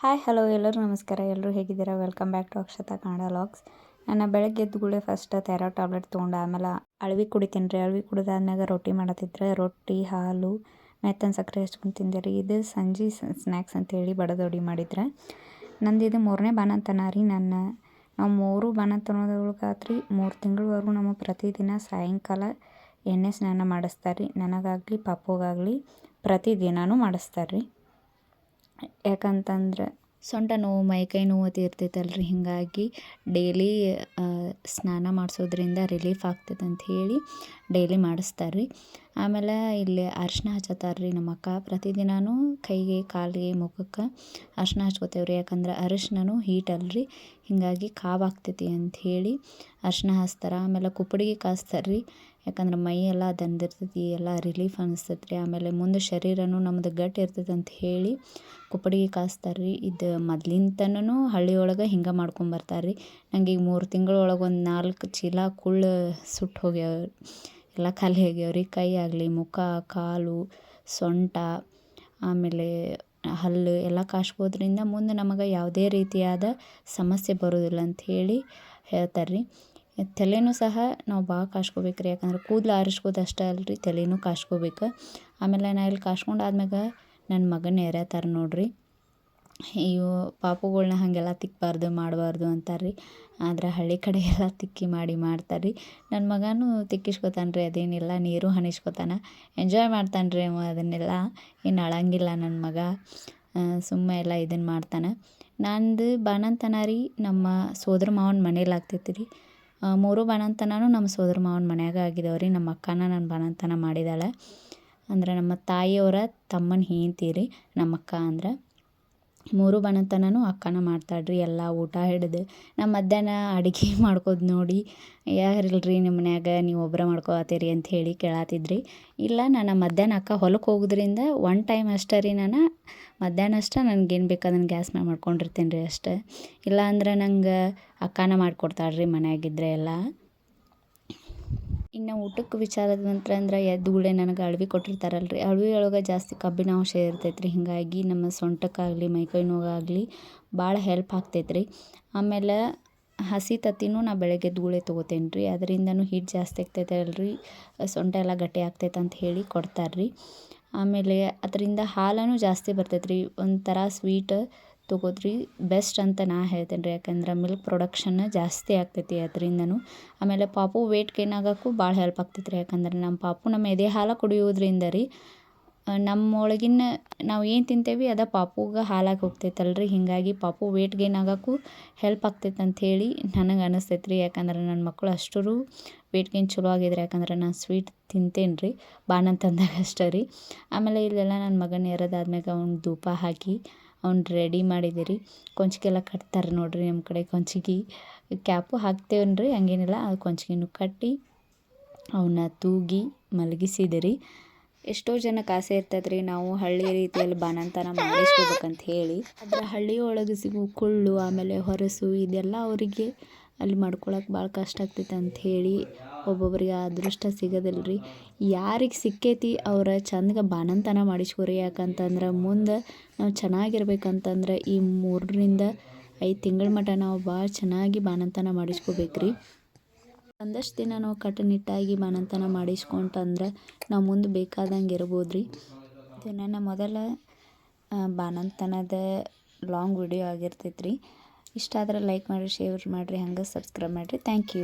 Hi hello ಎಲ್ಲರೂ ನಮಸ್ಕಾರ. ಎಲ್ಲರೂ ಹೇಗಿದ್ದೀರಾ? Welcome back to Akshata Kannada vlogs. ನಾನು ಬೆಳಗ್ಗೆ ಎದ್ದು ಕೂಡಲೇ ಫಸ್ಟ್ ಥೈರಾಯ್ಡ್ ಟ್ಯಾಬ್ಲೆಟ್ ತೊಗೊಂಡು ಆಮೇಲೆ ಅಳವಿ ಕುಡಿತೀನಿ ರೀ. ಅಳವಿ ಕುಡಿದಾದ್ಮ್ಯಾಗ ರೊಟ್ಟಿ ಮಾಡತ್ತಿದ್ರೆ ರೊಟ್ಟಿ ಹಾಲು ಮೆತ್ತನ ಸಕ್ಕರೆ ಹಚ್ಕೊಂಡು ತಿಂದೆ ರೀ. ಇದು ಸಂಜೆ ಸ್ನ್ಯಾಕ್ಸ್ ಅಂತೇಳಿ ಬಡದೊಡಿ ಮಾಡಿದ್ರೆ ನಂದು ಇದು 3ನೇ ಬಾಣಂತನ ರೀ. ನಾವು 3 ಬಾಣಂತನದೊಳಗಾತ್ರಿ 3 ತಿಂಗಳವರೆಗೂ ನಮಗೆ ಪ್ರತಿದಿನ ಸಾಯಂಕಾಲ ಎಣ್ಣೆ ಸ್ನಾನ ಮಾಡಿಸ್ತಾರೆ ರೀ. ನನಗಾಗಲಿ ಪಾಪುಗಾಗಲಿ ಪ್ರತಿದಿನವೂ ಮಾಡಿಸ್ತಾರೆ ರೀ. ಯಾಕಂತಂದ್ರೆ ಸೊಂಟ ನೋವು ಮೈಕೈ ನೋವು ಇರ್ತೈತಲ್ರಿ, ಹೀಗಾಗಿ ಡೈಲಿ ಸ್ನಾನ ಮಾಡಿಸೋದ್ರಿಂದ ರಿಲೀಫ್ ಆಗ್ತೈತೆ ಅಂತ ಹೇಳಿ ಡೈಲಿ ಮಾಡಿಸ್ತಾರೆ ರೀ. ಆಮೇಲೆ ಇಲ್ಲಿ ಅರಿಶಿನ ಹಚ್ಚತ್ತಾರೆ ರೀ ನಮ್ಮ ಅಕ್ಕ. ಪ್ರತಿದಿನವೂ ಕೈಗೆ ಕಾಲಿಗೆ ಮುಖಕ್ಕೆ ಅರಿಶಿನ ಹಚ್ಕೋತೇವೆ ರೀ. ಯಾಕಂದ್ರೆ ಅರಿಶಿನೂ ಹೀಟ್ ಅಲ್ರಿ, ಹೀಗಾಗಿ ಕಾವಾಗ್ತೈತಿ ಅಂಥೇಳಿ ಅರಿಶಿನ ಹಚ್ತಾರೆ. ಆಮೇಲೆ ಕುಪ್ಪಡಿಗೆ ಕಾಸ್ತಾರೆ ರೀ. ಯಾಕಂದ್ರೆ ಮೈ ಎಲ್ಲ ದಂದಿರ್ತೈತಿ, ಎಲ್ಲ ರಿಲೀಫ್ ಅನಿಸ್ತೈತೆ ರೀ. ಆಮೇಲೆ ಮುಂದೆ ಶರೀರನೂ ನಮ್ಮದು ಗಟ್ಟಿ ಇರ್ತೈತೆ ಅಂತ ಹೇಳಿ ಕುಪ್ಪಡಿಗೆ ಕಾಸ್ತಾರೆ ರೀ. ಇದು ಮೊದ್ಲಿಂತನೂ ಹಳ್ಳಿಯೊಳಗೆ ಹಿಂಗೆ ಮಾಡ್ಕೊಂಬರ್ತಾರೆ ರೀ. ನಂಗೆ ಈಗ 3 ತಿಂಗಳೊಳಗೆ ಒಂದು 4 ಚೀಲ ಕುಳ್ಳು ಸುಟ್ಟು ಹೋಗ್ಯಾವ, ಎಲ್ಲ ಖಾಲಿ ಆಗ್ಯಾವ ರೀ. ಕೈ ಆಗಲಿ ಮುಖ ಕಾಲು ಸೊಂಟ ಆಮೇಲೆ ಹಲ್ಲು ಎಲ್ಲ ಕಾಸ್ಕೋದ್ರಿಂದ ಮುಂದೆ ನಮಗೆ ಯಾವುದೇ ರೀತಿಯಾದ ಸಮಸ್ಯೆ ಬರೋದಿಲ್ಲ ಅಂಥೇಳಿ ಹೇಳ್ತಾರೆ ರೀ. ತಲೆನೂ ಸಹ ನಾವು ಭಾಳ ಕಾಸ್ಕೋಬೇಕು ರೀ. ಯಾಕಂದ್ರೆ ಕೂದಲು ಆರಿಸ್ಕೋದು ಅಷ್ಟೇ ಅಲ್ರಿ, ತಲೆನೂ ಕಾಸ್ಕೋಬೇಕು. ಆಮೇಲೆ ನಾ ಇಲ್ಲಿ ಕಾಸ್ಕೊಂಡಾದ್ಮ್ಯಾಗ ನನ್ನ ಮಗನ ಎರ್ಯಾತಾರೆ ನೋಡ್ರಿ. ಇವು ಪಾಪುಗಳ್ನ ಹಾಗೆಲ್ಲ ತಿಕ್ಕಬಾರ್ದು ಮಾಡಬಾರ್ದು ಅಂತಾರೆ ರೀ. ಆದ್ರೆ ಹಳ್ಳಿ ಕಡೆ ಎಲ್ಲ ತಿಕ್ಕಿ ಮಾಡ್ತಾರೆ ರೀ. ನನ್ನ ಮಗನೂ ತಿಕ್ಕಿಸ್ಕೊತಾನೆ ರೀ, ಅದೇನಿಲ್ಲ. ನೀರು ಹನಿಸ್ಕೊತಾನೆ, ಎಂಜಾಯ್ ಮಾಡ್ತಾನೆ ರೀ ಅವ ಅದನ್ನೆಲ್ಲ. ಏನು ಅಳಂಗಿಲ್ಲ ನನ್ನ ಮಗ, ಸುಮ್ಮ ಎಲ್ಲ ಇದನ್ನು ಮಾಡ್ತಾನೆ. ನಂದು ಬಾಣಂತನ ರೀ ನಮ್ಮ ಸೋದರ ಮಾವನ ಮನೇಲಿ ಆಗ್ತೈತಿ ರೀ. 3 ಬಾಣಂತನೂ ನಮ್ಮ ಸೋದರ ಮಾವನ ಮನ್ಯಾಗ ಆಗಿದಾವೆ ರೀ. ನಮ್ಮ ಅಕ್ಕನ ನನ್ನ ಬಾಣಂತನ ಮಾಡಿದಾಳೆ. ಅಂದ್ರೆ ನಮ್ಮ ತಾಯಿಯವರ ತಮ್ಮನ ಹೆಂಡ್ತಿ ರೀ ನಮ್ಮ ಅಕ್ಕ. ಅಂದ್ರೆ 3 ಬಾಣಂತನೂ ಅಕ್ಕನ ಮಾಡ್ತಾಳ್ರಿ ಎಲ್ಲ ಊಟ ಹಿಡಿದು. ನಮ್ಮ ಮಧ್ಯಾಹ್ನ ಅಡುಗೆ ಮಾಡ್ಕೋದು ನೋಡಿ, ಯಾರಿಲ್ರಿ ನಿಮ್ಮ ಮನ್ಯಾಗ ನೀವು ಒಬ್ಬರೇ ಮಾಡ್ಕೊತೀರಿ ಅಂತ ಹೇಳಿ ಕೇಳತ್ತಿದ್ರಿ. ಇಲ್ಲ, ನಾನು ಮಧ್ಯಾಹ್ನ ಅಕ್ಕ ಹೊಲಕ್ಕೆ ಹೋಗೋದ್ರಿಂದ 1 ಟೈಮ್ ಅಷ್ಟೇ ರೀ. ನಾನು ಮಧ್ಯಾಹ್ನ ಅಷ್ಟೇ ನನಗೇನು ಬೇಕು ಅದನ್ನು ಗ್ಯಾಸ್ ಮೇಲೆ ಮಾಡ್ಕೊಂಡಿರ್ತೀನಿ ರೀ ಅಷ್ಟೇ. ಇಲ್ಲ ಅಂದ್ರೆ ನಂಗೆ ಅಕ್ಕನ ಮಾಡಿಕೊಡ್ತಾಳ್ರಿ ಮನ್ಯಾಗಿದ್ದರೆ ಎಲ್ಲ. ಇನ್ನು ಊಟಕ್ಕೆ ವಿಚಾರದ ನಂತರ ಅಂದ್ರೆ ಎದ್ದು ಕೂಡಲೇ ನನಗೆ ಅಳವಿ ಕೊಟ್ಟಿರ್ತಾರಲ್ರಿ. ಅಳವಿ ಒಳಗೆ ಜಾಸ್ತಿ ಕಬ್ಬಿನಾಂಶ ಇರ್ತೈತೆ ರೀ. ಹೀಗಾಗಿ ನಮ್ಮ ಸೊಂಟಕ್ಕಾಗಲಿ ಮೈಕೈ ನೋವಾಗಲಿ ಭಾಳ ಹೆಲ್ಪ್ ಆಗ್ತೈತೆ ರೀ. ಆಮೇಲೆ ಹಸಿ ತತ್ತಿನೂ ನಾ ಬೆಳಗ್ಗೆ ಎದ್ದು ಕೂಡಲೇ ತೊಗೋತೇನೆ ರೀ. ಅದರಿಂದನೂ ಹೀಟ್ ಜಾಸ್ತಿ ಆಗ್ತೈತೆ ಅಲ್ರಿ, ಸೊಂಟ ಎಲ್ಲ ಗಟ್ಟಿ ಆಗ್ತೈತೆ ಅಂತ ಹೇಳಿ ಕೊಡ್ತಾರೆ ರೀ. ಆಮೇಲೆ ಅದರಿಂದ ಹಾಲೂ ಜಾಸ್ತಿ ಬರ್ತೈತೆ ರೀ. ಒಂಥರ ಸ್ವೀಟ್ ತೊಗೋದ್ರಿ ಬೆಸ್ಟ್ ಅಂತ ನಾ ಹೇಳ್ತೇನೆ ರೀ. ಯಾಕಂದ್ರೆ ಮಿಲ್ಕ್ ಪ್ರೊಡಕ್ಷನ್ ಜಾಸ್ತಿ ಆಗ್ತೈತಿ ಅದರಿಂದನೂ. ಆಮೇಲೆ ಪಾಪು ವೇಟ್ ಗೇನ್ ಆಗೋಕ್ಕೂ ಭಾಳ ಹೆಲ್ಪ್ ಆಗ್ತೈತೆ ರೀ. ಯಾಕಂದ್ರೆ ನಮ್ಮ ಪಾಪು ನಮ್ಮ ಎದೆ ಹಾಲು ಕುಡಿಯೋದ್ರಿಂದ ರೀ ನಮ್ಮೊಳಗಿನ ನಾವು ಏನು ತಿಂತೇವೆ ಅದು ಪಾಪುಗೆ ಹಾಲಾಗಿ ಹೋಗ್ತೈತಲ್ರಿ. ಹೀಗಾಗಿ ಪಾಪು ವೇಟ್ ಗೇನ್ ಆಗೋಕ್ಕೂ ಹೆಲ್ಪ್ ಆಗ್ತೈತೆ ಅಂಥೇಳಿ ನನಗೆ ಅನಿಸ್ತೈತೆ ರೀ. ಯಾಕಂದ್ರೆ ನನ್ನ ಮಕ್ಕಳು ಅಷ್ಟೂ ವೇಟ್ ಗೇನ್ ಚಲೋ ಆಗಿದ್ರೆ, ಯಾಕಂದ್ರೆ ನಾನು ಸ್ವೀಟ್ ತಿಂತೇನೆ ರೀ ಬಾಣಂತನದಾಗ ಅಷ್ಟೇ ರೀ. ಆಮೇಲೆ ಇಲ್ಲೆಲ್ಲ ನನ್ನ ಮಗನ ಎರೋದಾದ್ಮ್ಯಾಗ ಅವ್ನಿಗೆ ಧೂಪ ಹಾಕಿ ಅವ್ನು ರೆಡಿ ಮಾಡಿದೆ ರೀ. ಕೊಂಚಿಗೆಲ್ಲ ಕಟ್ತಾರೆ ನೋಡಿರಿ ನಮ್ಮ ಕಡೆ. ಕೊಂಚಿಗೆ ಕ್ಯಾಪು ಹಾಕ್ತೇವನ್ ರೀ, ಹಂಗೇನಿಲ್ಲ. ಅದು ಕೊಂಚಿಗೆನೂ ಕಟ್ಟಿ ಅವನ್ನ ತೂಗಿ ಮಲಗಿಸಿದೆ ರೀ. ಎಷ್ಟೋ ಜನಕ್ಕೆ ಆಸೆ ಇರ್ತದೆ ರೀ ನಾವು ಹಳ್ಳಿ ರೀತಿಯಲ್ಲಿ ಬಾಣಂತನ ಮಾಡಿಸ್ಕೋಬೇಕಂತ ಹೇಳಿ. ಆದರೆ ಹಳ್ಳಿಯೊಳಗೆ ಸಿಗೋ ಕುಳ್ಳು ಆಮೇಲೆ ಹೊರಸು ಇದೆಲ್ಲ ಅವರಿಗೆ ಅಲ್ಲಿ ಮಾಡ್ಕೊಳಕ್ಕೆ ಭಾಳ ಕಷ್ಟ ಆಗ್ತೈತೆ ಅಂಥೇಳಿ ಒಬ್ಬೊಬ್ರಿಗೆ ಆ ಅದೃಷ್ಟ ಸಿಗೋದಿಲ್ಲ ರೀ. ಯಾರಿಗೆ ಸಿಕ್ಕೈತಿ ಅವ್ರ ಚಂದಗೆ ಬಾಣಂತನ ಮಾಡಿಸ್ಕೊರಿ. ಯಾಕಂತಂದ್ರೆ ಮುಂದೆ ನಾವು ಚೆನ್ನಾಗಿರ್ಬೇಕಂತಂದ್ರೆ ಈ 3ರಿಂದ 5 ತಿಂಗಳ ಮಟ್ಟ ನಾವು ಭಾಳ ಚೆನ್ನಾಗಿ ಬಾಣಂತನ ಮಾಡಿಸ್ಕೋಬೇಕು ರೀ. ಒಂದಷ್ಟು ದಿನ ನಾವು ಕಟ್ಟುನಿಟ್ಟಾಗಿ ಬಾಣಂತನ ಮಾಡಿಸ್ಕೊಂತಂದ್ರೆ ನಾವು ಮುಂದೆ ಬೇಕಾದಂಗೆ ಇರ್ಬೋದು ರೀ. ಇದು ನನ್ನ ಮೊದಲ ಬಾಣಂತನದ ಲಾಂಗ್ ವಿಡಿಯೋ ಆಗಿರ್ತೈತೆ ರೀ. ಇಷ್ಟ ಆದರೆ ಲೈಕ್ ಮಾಡಿರಿ, ಶೇರ್ ಮಾಡಿರಿ, ಹಂಗೆ ಸಬ್ಸ್ಕ್ರೈಬ್ ಮಾಡಿರಿ. Thank you.